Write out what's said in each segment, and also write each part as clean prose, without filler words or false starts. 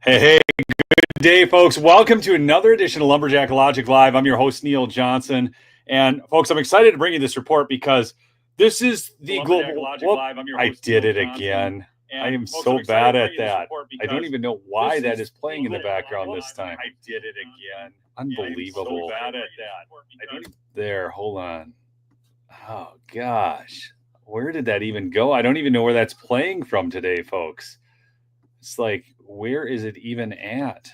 Hey, good day, folks. Welcome to another edition of Lumberjack Logic Live. I'm your host, Neil Johnson. And, folks, I'm excited to bring you this report because this is the global. I did it again. I am so bad at that. I don't even know why that is playing in the background this time. I did it again. Unbelievable. So bad at that. There, hold on. Oh, gosh. Where did that even go? I don't even know where that's playing from today, folks. It's like, where is it even at?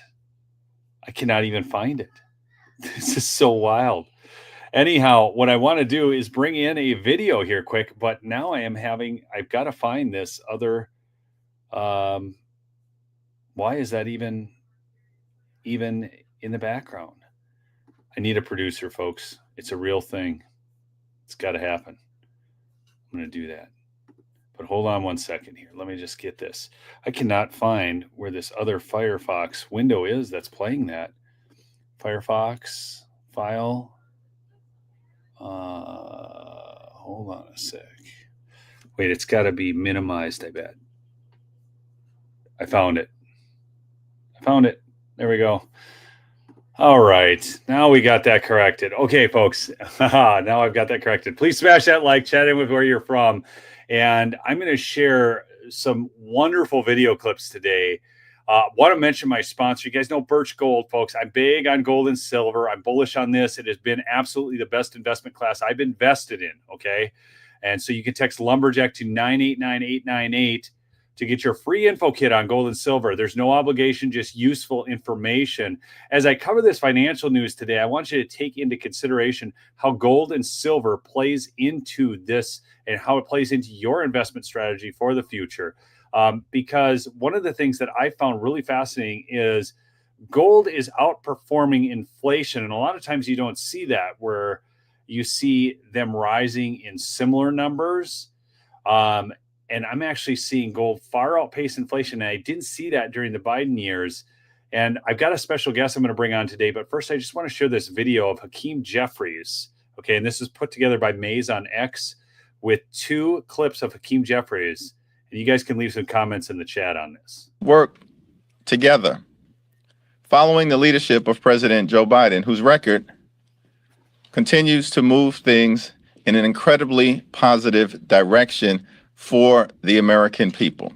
I cannot even find it. This is so wild. Anyhow, what I want to do is bring in a video here quick, but now I've got to find this other, why is that even in the background? I need a producer, folks. It's a real thing. It's got to happen. I'm going to do that. But hold on one second here. Let me just get this. I cannot find where this other Firefox window is that's playing that. Firefox file. Hold on a sec. Wait, it's got to be minimized, I bet. I found it. There we go. All right. Now we got that corrected. Okay, folks. Now I've got that corrected. Please smash that like, chat in with where you're from. And I'm going to share some wonderful video clips today. Want to mention my sponsor. You guys know Birch Gold, folks. I'm big on gold and silver. I'm bullish on this. It has been absolutely the best investment class I've invested in, okay? And so you can text Lumberjack to 989898 to get your free info kit on gold and silver. There's no obligation, just useful information. As I cover this financial news today, I want you to take into consideration how gold and silver plays into this and how it plays into your investment strategy for the future. Because one of the things that I found really fascinating is gold is outperforming inflation. And a lot of times you don't see that, where you see them rising in similar numbers. And I'm actually seeing gold far outpace inflation. And I didn't see that during the Biden years. And I've got a special guest I'm going to bring on today. But first, I just want to share this video of Hakeem Jeffries. Okay, and this is put together by Maze on X with 2 clips of Hakeem Jeffries. And you guys can leave some comments in the chat on this. Work together following the leadership of President Joe Biden, whose record continues to move things in an incredibly positive direction for the American people.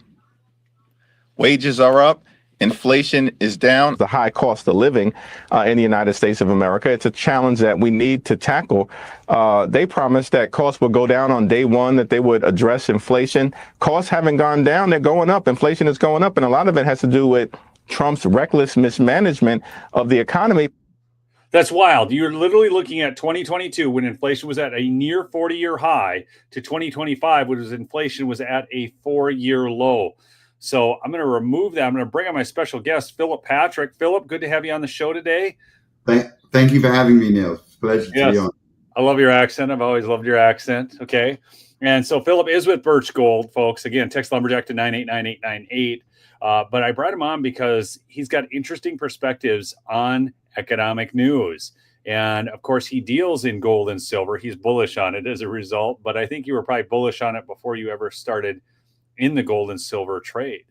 Wages are up. Inflation is down. The high cost of living in the United States of America. It's a challenge that we need to tackle. They promised that costs would go down on day one, that they would address inflation. Costs haven't gone down. They're going up. Inflation is going up. And a lot of it has to do with Trump's reckless mismanagement of the economy. That's wild. You're literally looking at 2022 when inflation was at a near 40-year high to 2025 when inflation was at a 4-year low. So I'm going to remove that. I'm going to bring on my special guest, Philip Patrick. Philip, good to have you on the show today. Thank you for having me, Neil. Pleasure to be on. I love your accent. I've always loved your accent. Okay. And so Philip is with Birch Gold, folks. Again, text Lumberjack to 989898. But I brought him on because he's got interesting perspectives on economic news. And of course, he deals in gold and silver. He's bullish on it as a result. But I think you were probably bullish on it before you ever started in the gold and silver trade.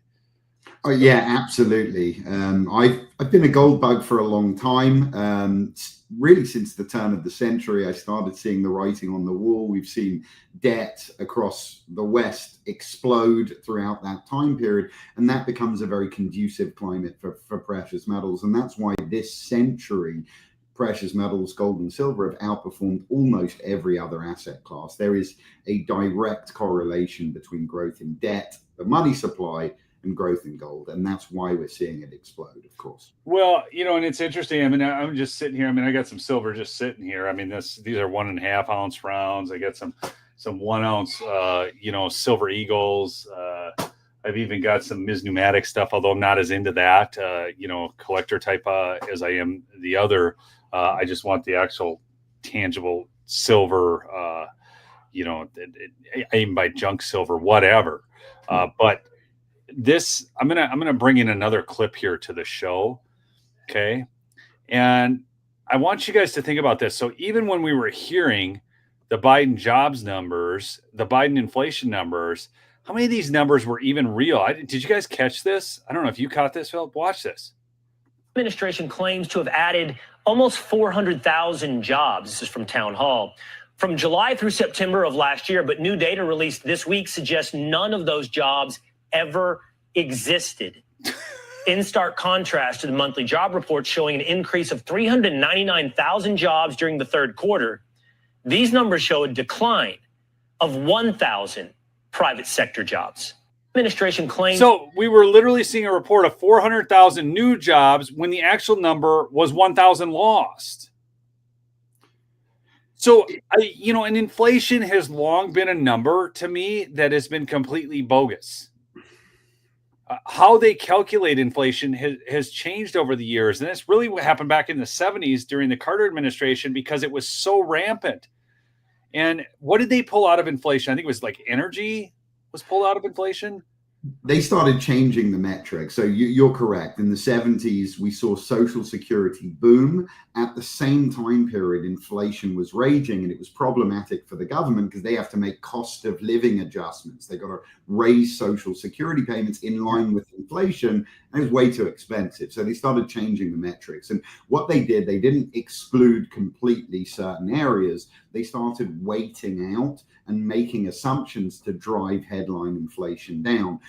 Oh yeah, absolutely. I've been a gold bug for a long time. Really since the turn of the century, I started seeing the writing on the wall. We've seen debt across the West explode throughout that time period, and that becomes a very conducive climate for precious metals. And that's why this century, precious metals, gold and silver, have outperformed almost every other asset class. There is a direct correlation between growth in debt, the money supply, and growth in gold. And that's why we're seeing it explode, of course. Well, and it's interesting. I mean, I'm just sitting here. I mean, I got some silver just sitting here. I mean, these are 1.5 ounce rounds. I got some 1 ounce, silver eagles. I've even got some numismatic stuff, although I'm not as into that, collector type as I am the other. I just want the actual tangible silver, I even buy junk silver, whatever. But this, I'm gonna bring in another clip here to the show, okay? And I want you guys to think about this. So even when we were hearing the Biden jobs numbers, the Biden inflation numbers, how many of these numbers were even real? Did you guys catch this? I don't know if you caught this, Philip. Watch this. Administration claims to have added almost 400,000 jobs. This is from Town Hall. From July through September of last year, but new data released this week suggests none of those jobs ever existed. In stark contrast to the monthly job reports showing an increase of 399,000 jobs during the third quarter, these numbers show a decline of 1,000 private sector jobs. Administration claims. So we were literally seeing a report of 400,000 new jobs when the actual number was 1,000 lost. So, and inflation has long been a number to me that has been completely bogus. How they calculate inflation has changed over the years. And that's really what happened back in the 70s during the Carter administration because it was so rampant. And what did they pull out of inflation? I think it was like energy was pulled out of inflation. They started changing the metric. So you're correct. In the 70s, we saw Social Security boom. At the same time period, inflation was raging, and it was problematic for the government because they have to make cost of living adjustments. They got to raise Social Security payments in line with inflation, and it was way too expensive. So they started changing the metrics. And what they did, they didn't exclude completely certain areas. They started weighting out and making assumptions to drive headline inflation down.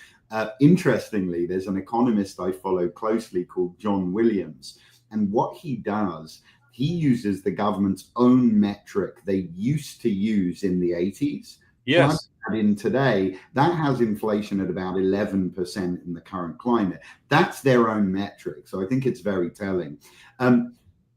Interestingly, there's an economist I follow closely called John Williams. And what he does, he uses the government's own metric they used to use in the 80s. Yes. In today, that has inflation at about 11% in the current climate. That's their own metric. So I think it's very telling.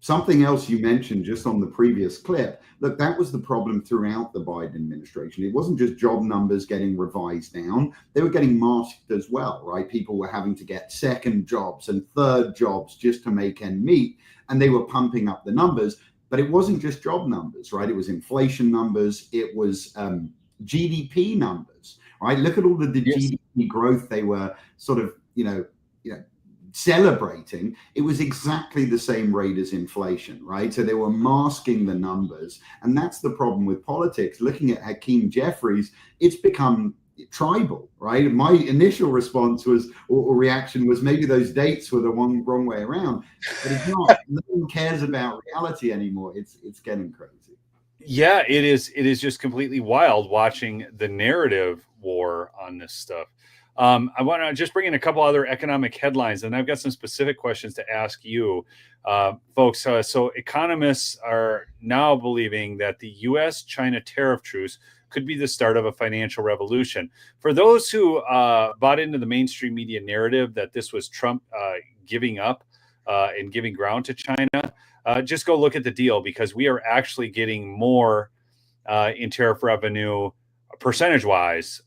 Something else you mentioned just on the previous clip, look, that was the problem throughout the Biden administration. It wasn't just job numbers getting revised down. They were getting masked as well, right? People were having to get second jobs and third jobs just to make ends meet. And they were pumping up the numbers. But it wasn't just job numbers, right? It was inflation numbers. It was GDP numbers, right? Look at all the GDP growth they were sort of, celebrating. It was exactly the same rate as inflation, right? So they were masking the numbers. And that's the problem with politics. Looking at Hakeem Jeffries, it's become tribal, right? My initial response was, or reaction was, maybe those dates were the wrong way around. But it's not. No one cares about reality anymore. It's getting crazy. Yeah, it is. It is just completely wild watching the narrative war on this stuff. I want to just bring in a couple other economic headlines, and I've got some specific questions to ask you, folks. So economists are now believing that the U.S.-China tariff truce could be the start of a financial revolution. For those who bought into the mainstream media narrative that this was Trump giving up and giving ground to China, just go look at the deal, because we are actually getting more in tariff revenue percentage-wise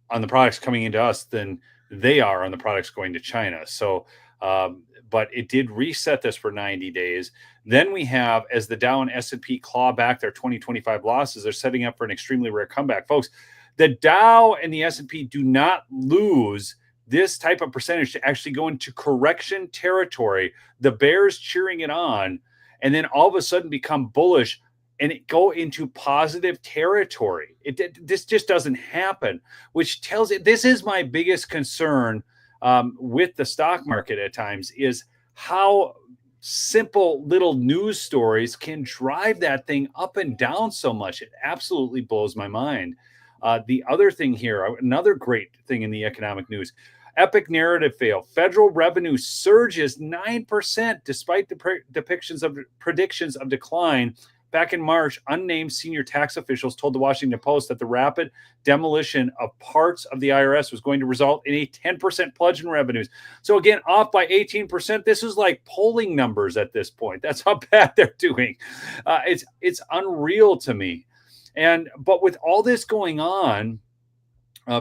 on the products coming into us than they are on the products going to China. So, but it did reset this for 90 days. Then we have, as the Dow and S&P claw back their 2025 losses, they're setting up for an extremely rare comeback. Folks, the Dow and the S&P do not lose this type of percentage to actually go into correction territory, the bears cheering it on, and then all of a sudden become bullish and it go into positive territory. This just doesn't happen, which tells you, this is my biggest concern with the stock market at times, is how simple little news stories can drive that thing up and down so much. It absolutely blows my mind. The other thing here, another great thing in the economic news, epic narrative fail. Federal revenue surges 9% despite the predictions of decline. Back in March, unnamed senior tax officials told the Washington Post that the rapid demolition of parts of the IRS was going to result in a 10% plunge in revenues. So again, off by 18%. This is like polling numbers at this point. That's how bad they're doing. It's unreal to me. But with all this going on,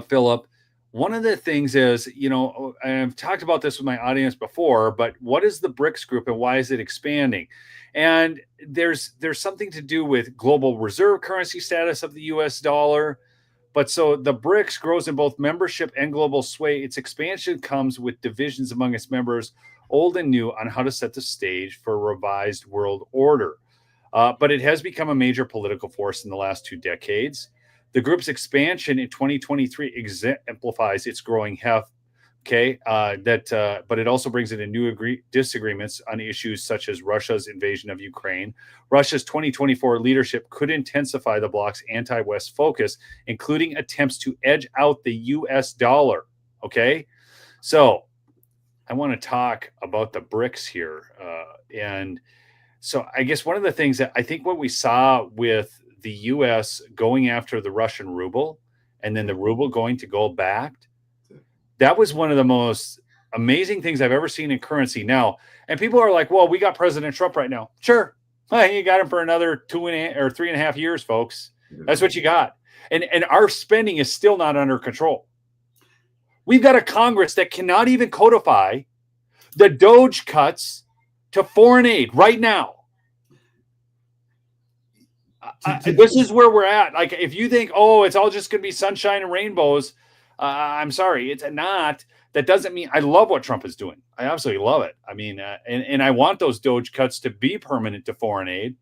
Philip, one of the things is, and I've talked about this with my audience before, but what is the BRICS group and why is it expanding? And there's something to do with global reserve currency status of the US dollar. But so the BRICS grows in both membership and global sway. Its expansion comes with divisions among its members, old and new, on how to set the stage for a revised world order. But it has become a major political force in the last 2 decades. The group's expansion in 2023 exemplifies its growing heft. Okay, but it also brings in a new disagreements on issues such as Russia's invasion of Ukraine. Russia's 2024 leadership could intensify the bloc's anti-West focus, including attempts to edge out the U.S. dollar. Okay, so I want to talk about the BRICS here, and so I guess one of the things that I think what we saw with the U.S. going after the Russian ruble, and then the ruble going to gold backed. That was one of the most amazing things I've ever seen in currency. Now, and people are like, well, we got President Trump right now. Sure. Well, you got him for another 2.5 or 3.5 years, folks. That's what you got. And our spending is still not under control. We've got a Congress that cannot even codify the Doge cuts to foreign aid right now. This is where we're at. Like, if you think, oh, it's all just going to be sunshine and rainbows, I'm sorry, it's not. That doesn't mean I love what Trump is doing. I absolutely love it. I mean, and I want those Doge cuts to be permanent to foreign aid.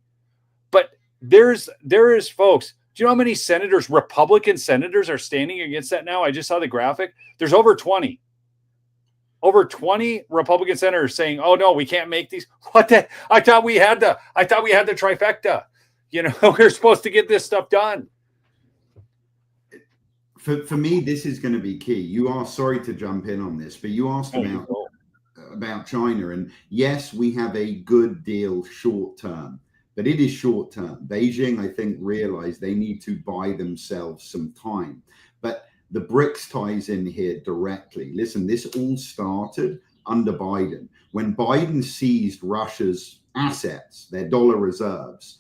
But there is, folks. Do you know how many senators, Republican senators, are standing against that now? I just saw the graphic. There's over 20. Over 20 Republican senators saying, "Oh no, we can't make these." What the? I thought we had the trifecta. You know, we're supposed to get this stuff done. For me, this is going to be key. You are, sorry to jump in on this, but you asked about China. And yes, we have a good deal short term, but it is short term. Beijing, I think, realized they need to buy themselves some time. But the BRICS ties in here directly. Listen, this all started under Biden. When Biden seized Russia's assets, their dollar reserves,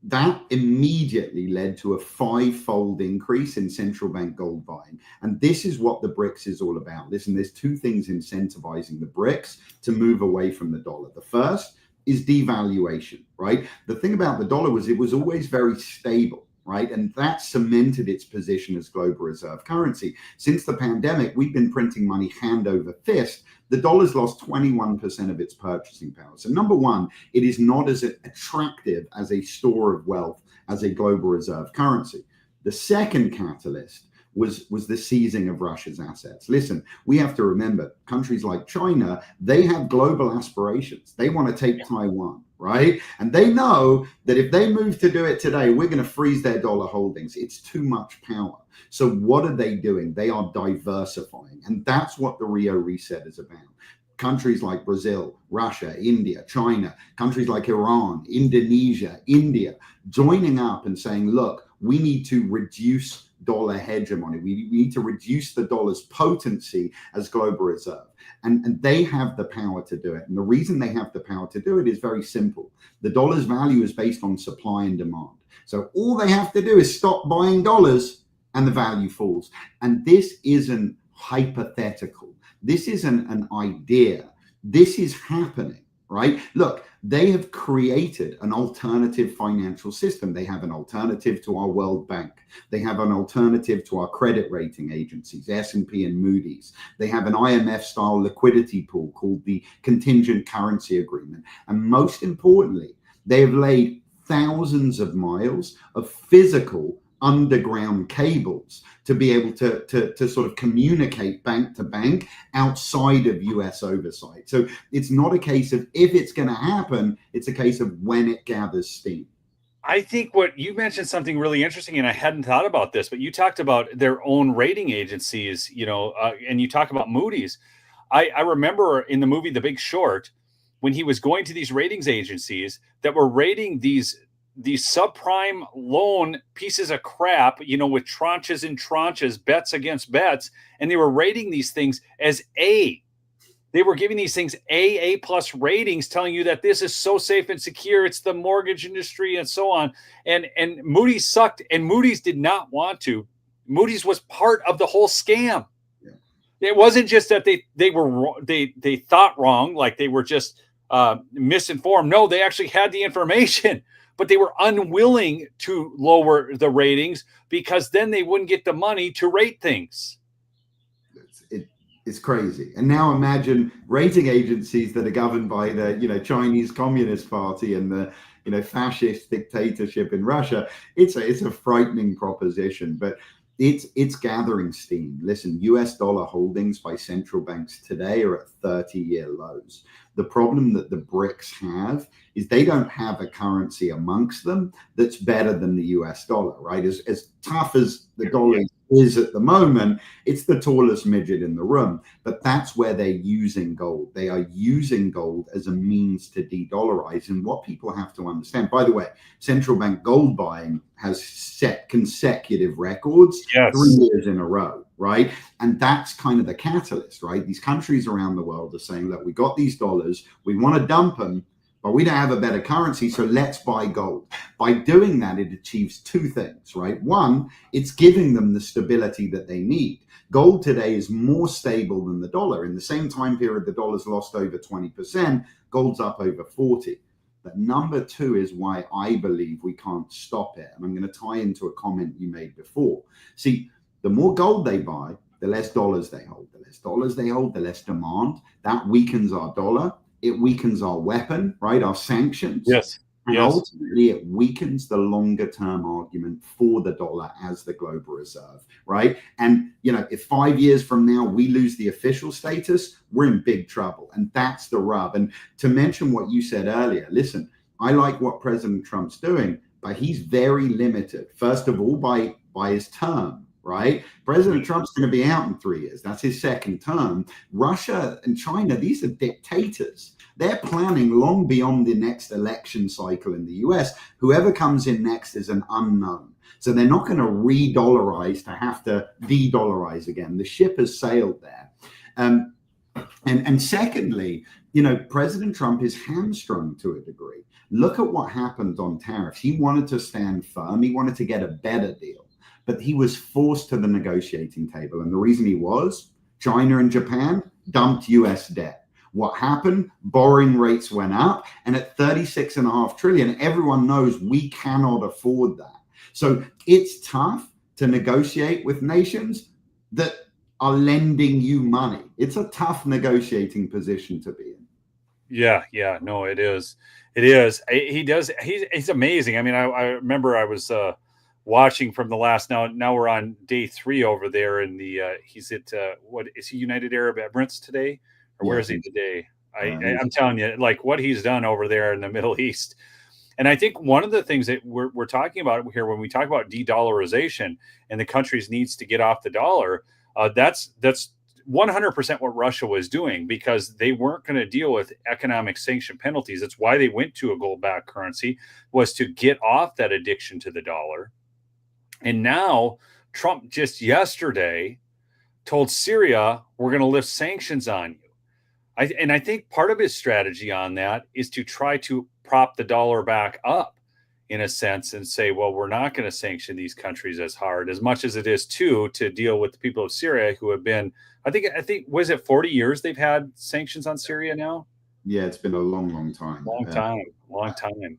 that immediately led to a 5-fold increase in central bank gold buying. And this is what the BRICS is all about. Listen, there's two things incentivizing the BRICS to move away from the dollar. The first is devaluation, right? The thing about the dollar was it was always very stable, right? And that cemented its position as global reserve currency. Since the pandemic, we've been printing money hand over fist. The dollar's lost 21% of its purchasing power. So number one, it is not as attractive as a store of wealth as a global reserve currency. The second catalyst was the seizing of Russia's assets. Listen, we have to remember countries like China, they have global aspirations. They want to take Taiwan, right? And they know that if they move to do it today, we're going to freeze their dollar holdings. It's too much power. So what are they doing? They are diversifying. And that's what the Rio Reset is about. Countries like Brazil, Russia, India, China, countries like Iran, Indonesia, India, joining up and saying, look, we need to reduce dollar hegemony. We need to reduce the dollar's potency as global reserve. And they have the power to do it. And the reason they have the power to do it is very simple. The dollar's value is based on supply and demand. So all they have to do is stop buying dollars and the value falls. And this isn't hypothetical. This isn't an idea. This is happening, right? Look, they have created an alternative financial system. They have an alternative to our World Bank. They have an alternative to our credit rating agencies, S&P and Moody's. They have an IMF-style liquidity pool called the Contingent Currency Agreement. And most importantly, they have laid thousands of miles of physical underground cables to be able to sort of communicate bank to bank outside of US oversight. So it's not a case of if it's going to happen, it's a case of when it gathers steam. I think what you mentioned something really interesting, and I hadn't thought about this, but you talked about their own rating agencies, you know, and you talk about Moody's. I remember in the movie The Big Short, when he was going to these ratings agencies that were rating these subprime loan pieces of crap, you know, with tranches and tranches, bets against bets, and they were rating these things as A. They were giving these things A plus ratings, telling you that this is so safe and secure. It's the mortgage industry and so on. And Moody's sucked, and Moody's did not want to. Moody's was part of the whole scam. Yeah. It wasn't just that they thought wrong, like they were just misinformed. No, they actually had the information, but they were unwilling to lower the ratings because then they wouldn't get the money to rate things. It's crazy. And now imagine rating agencies that are governed by the, Chinese Communist Party and the, fascist dictatorship in Russia. It's a frightening proposition, but it's gathering steam. Listen, US dollar holdings by central banks today are at 30-year lows. The problem that the BRICS have is they don't have a currency amongst them that's better than the US dollar, right? As tough as the dollar is at the moment, it's the tallest midget in the room. But that's where they're using gold. They are using gold as a means to de-dollarize. And what people have to understand, by the way, central bank gold buying has set consecutive records 3 years in a row, right? And that's kind of the catalyst, right? These countries around the world are saying, look, we got these dollars, we want to dump them, but we don't have a better currency, so let's buy gold. By doing that, it achieves two things, right? One, it's giving them the stability that they need. Gold today is more stable than the dollar. In the same time period, the dollar's lost over 20%, gold's up over 40%. But number two is why I believe we can't stop it. And I'm going to tie into a comment you made before. See, the more gold they buy, the less dollars they hold. The less dollars they hold, the less demand. That weakens our dollar. It weakens our weapon, right? Our sanctions. Yes. And ultimately, it weakens the longer term argument for the dollar as the global reserve, right? And, if 5 years from now we lose the official status, we're in big trouble. And that's the rub. And to mention what you said earlier, listen, I like what President Trump's doing, but he's very limited. First of all, by his term. Right? President Trump's going to be out in 3 years. That's his second term. Russia and China, these are dictators. They're planning long beyond the next election cycle in the US. Whoever comes in next is an unknown. So they're not going to re-dollarize to have to de-dollarize again. The ship has sailed there. And secondly, President Trump is hamstrung to a degree. Look at what happened on tariffs. He wanted to stand firm. He wanted to get a better deal. But he was forced to the negotiating table. And the reason he was, China and Japan dumped US debt. What happened? Borrowing rates went up. And at 36.5 trillion, everyone knows we cannot afford that. So it's tough to negotiate with nations that are lending you money. It's a tough negotiating position to be in. Yeah. No, it is. It is. He's amazing. I mean, I remember I was watching from the last, now we're on day 3 over there in the he's at what is he, United Arab Emirates today, or where is he today? I'm telling you, like what he's done over there in the Middle East. And I think one of the things that we're talking about here when we talk about de-dollarization and the countries needs to get off the dollar, that's 100% what Russia was doing, because they weren't going to deal with economic sanction penalties. That's why they went to a gold-backed currency, was to get off that addiction to the dollar. And now Trump just yesterday told Syria, we're going to lift sanctions on you. I think part of his strategy on that is to try to prop the dollar back up in a sense and say, well, we're not going to sanction these countries as hard, as much as it is to deal with the people of Syria who have been, I think, was it 40 years they've had sanctions on Syria now? Yeah, it's been a long time. Long time.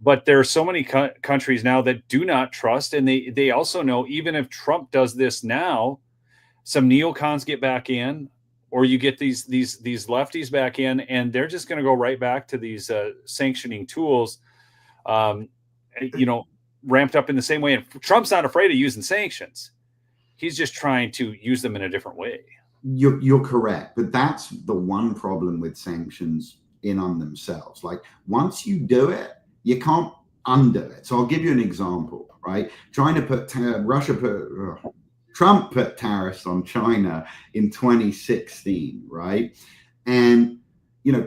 But there are so many countries now that do not trust, and they also know even if Trump does this now, some neocons get back in, or you get these lefties back in, and they're just going to go right back to these sanctioning tools, ramped up in the same way. And Trump's not afraid of using sanctions; he's just trying to use them in a different way. You're correct, but that's the one problem with sanctions in on themselves. Like once you do it, you can't undo it. So I'll give you an example, right? Trump put tariffs on China in 2016, right? And,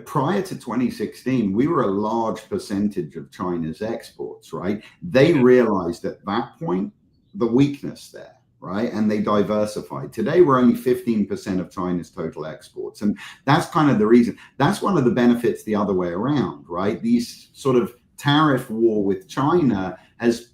prior to 2016, we were a large percentage of China's exports, right? They realized at that point the weakness there, right? And they diversified. Today, we're only 15% of China's total exports. And that's kind of the reason. That's one of the benefits the other way around, right? These sort of tariff war with China has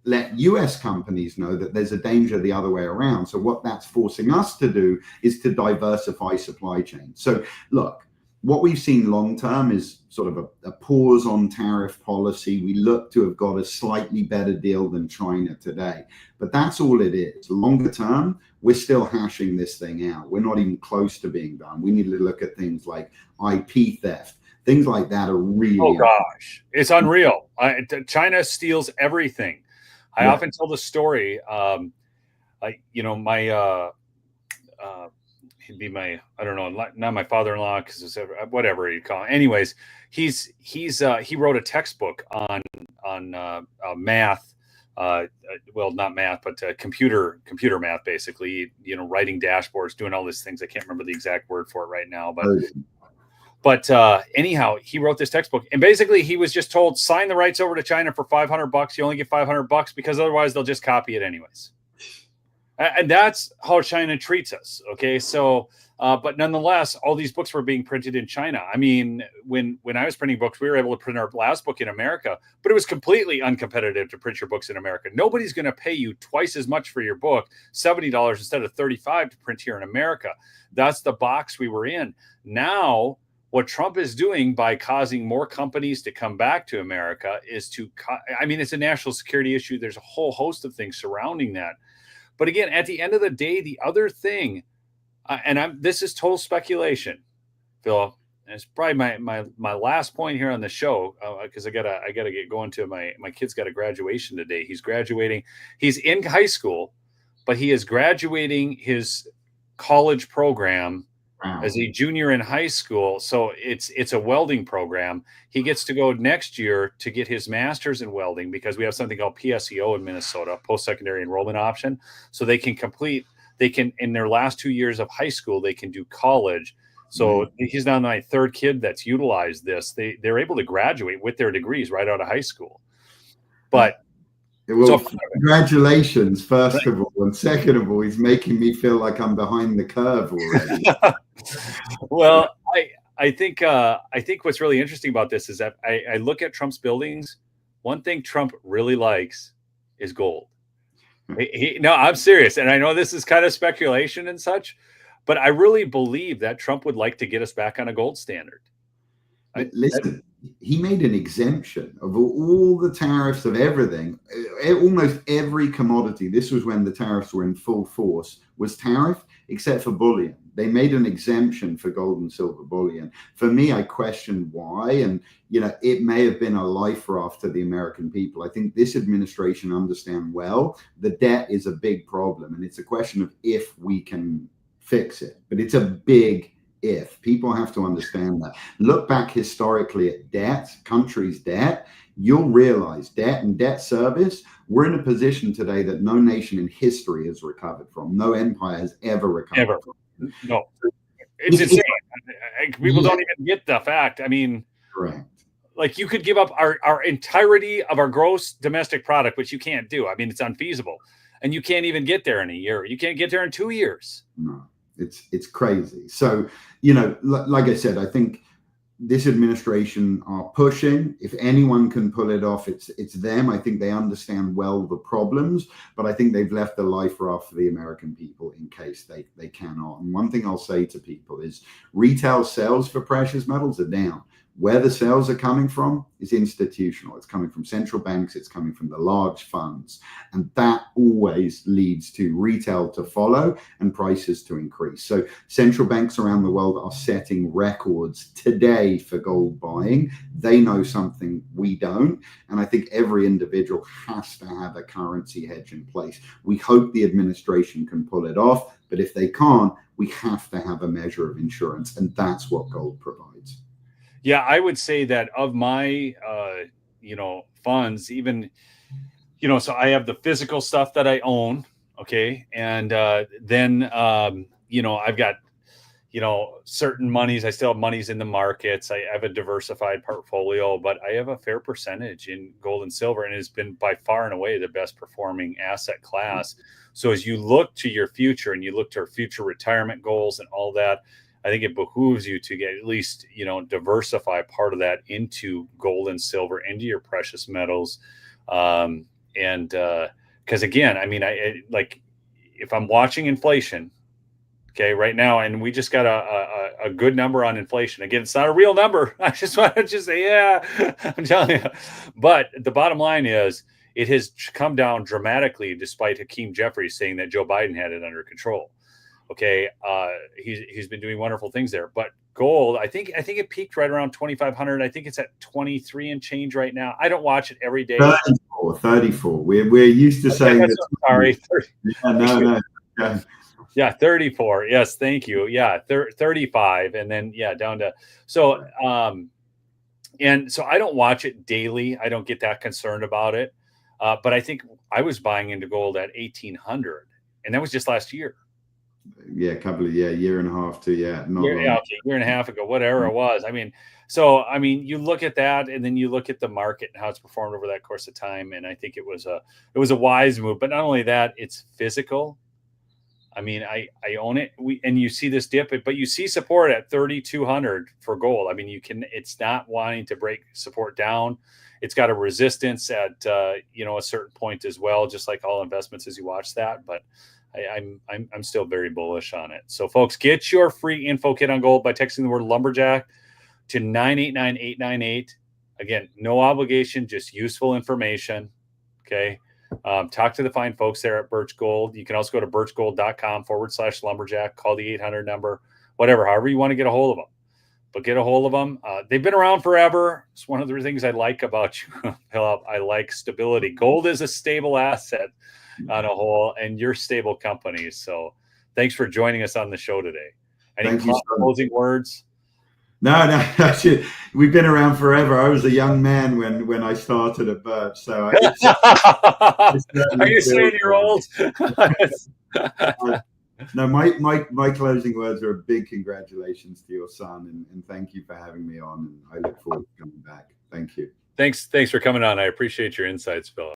let US companies know that there's a danger the other way around. So what that's forcing us to do is to diversify supply chains. So look, what we've seen long term is sort of a pause on tariff policy. We look to have got a slightly better deal than China today, but that's all it is. Longer term, we're still hashing this thing out. We're not even close to being done. We need to look at things like IP theft. Things like that are really. Oh gosh, it's unreal. China steals everything. I often tell the story. My he'd be my, I don't know, not my father-in-law, because it's whatever you call it. Anyways, he wrote a textbook on math. Well, not math, but computer math, basically. Writing dashboards, doing all these things. I can't remember the exact word for it right now, but anyhow, he wrote this textbook, and basically he was just told, sign the rights over to China for $500. You only get $500 because otherwise they'll just copy it anyways. And that's how China treats us. Okay. So, but nonetheless, all these books were being printed in China. I mean, when I was printing books, we were able to print our last book in America, but it was completely uncompetitive to print your books in America. Nobody's going to pay you twice as much for your book, $70 instead of $35 to print here in America. That's the box we were in. Now, what Trump is doing by causing more companies to come back to America is it's a national security issue. There's a whole host of things surrounding that. But again, at the end of the day, the other thing, this is total speculation, Phil, and it's probably my last point here on the show, because I gotta get going to my kid's got a graduation today. He's graduating. He's in high school, but he is graduating his college program as a junior in high school. So it's a welding program. He gets to go next year to get his master's in welding, because we have something called PSEO in Minnesota, post-secondary enrollment option. So they can in their last 2 years of high school, they can do college. So he's now my third kid that's utilized this. They're able to graduate with their degrees right out of high school. But well, congratulations, first of all. And second of all, he's making me feel like I'm behind the curve already. Well, I think what's really interesting about this is that I look at Trump's buildings. One thing Trump really likes is gold. No, I'm serious. And I know this is kind of speculation and such, but I really believe that Trump would like to get us back on a gold standard. Listen, he made an exemption of all the tariffs of everything. Almost every commodity, this was when the tariffs were in full force, was tariff except for bullion. They made an exemption for gold and silver bullion. For me, I question why. And, it may have been a life raft to the American people. I think this administration understands well the debt is a big problem. And it's a question of if we can fix it. But it's a big if. People have to understand that. Look back historically at debt, countries' debt. You'll realize debt and debt service, we're in a position today that no nation in history has recovered from. No empire has ever recovered from. No. It's insane. People don't even get the fact. I mean, correct. Like, you could give up our entirety of our gross domestic product, which you can't do. I mean, it's unfeasible. And you can't even get there in a year. You can't get there in 2 years. No. It's crazy. So, like I said, I think this administration are pushing. If anyone can pull it off, it's them. I think they understand well the problems, but I think they've left the life raft for the American people in case they cannot. And one thing I'll say to people is retail sales for precious metals are down. Where the sales are coming from is institutional. It's coming from central banks. It's coming from the large funds. And that always leads to retail to follow and prices to increase. So central banks around the world are setting records today for gold buying. They know something we don't. And I think every individual has to have a currency hedge in place. We hope the administration can pull it off. But if they can't, we have to have a measure of insurance. And that's what gold provides. Yeah, I would say that of my, funds, even, so I have the physical stuff that I own. Okay. And then, I've got, certain monies. I still have monies in the markets. I have a diversified portfolio, but I have a fair percentage in gold and silver, and it's been by far and away the best performing asset class. So as you look to your future and you look to our future retirement goals and all that, I think it behooves you to get at least, diversify part of that into gold and silver, into your precious metals. And because again, I mean, if I'm watching inflation, okay, right now, and we just got a good number on inflation. Again, it's not a real number. I just want to say, yeah, I'm telling you. But the bottom line is it has come down dramatically, despite Hakeem Jeffries saying that Joe Biden had it under control. Okay, he's been doing wonderful things there. But gold, I think it peaked right around 2,500. I think it's at 23 and change right now. I don't watch it every day. 34. We're used to saying that. Sorry. No. Yeah, 34. Yes, thank you. Yeah, 35, and then down to so. And so I don't watch it daily. I don't get that concerned about it. But I think I was buying into gold at 1,800, and that was just last year. Yeah, year and a half to year and a half ago, whatever it was. I mean, you look at that, and then you look at the market and how it's performed over that course of time, and I think it was a wise move. But not only that, it's physical. I mean, I own it. And you see this dip, but you see support at 3,200 for gold. I mean, it's not wanting to break support down. It's got a resistance at a certain point as well, just like all investments as you watch that. But I'm still very bullish on it. So folks, get your free info kit on gold by texting the word lumberjack to 989-898. Again, no obligation, just useful information. Okay. Talk to the fine folks there at Birch Gold. You can also go to birchgold.com/lumberjack, call the 800 number, however you want to get a hold of them. But get a hold of them. They've been around forever. It's one of the things I like about you, Philip. I like stability. Gold is a stable asset on a whole, and you're stable companies. So thanks for joining us on the show today. Any closing words? No. We've been around forever. I was a young man when I started at Birch. So are you saying you're old? No, my closing words are a big congratulations to your son, and thank you for having me on. And I look forward to coming back. Thank you. Thanks for coming on. I appreciate your insights, Philip.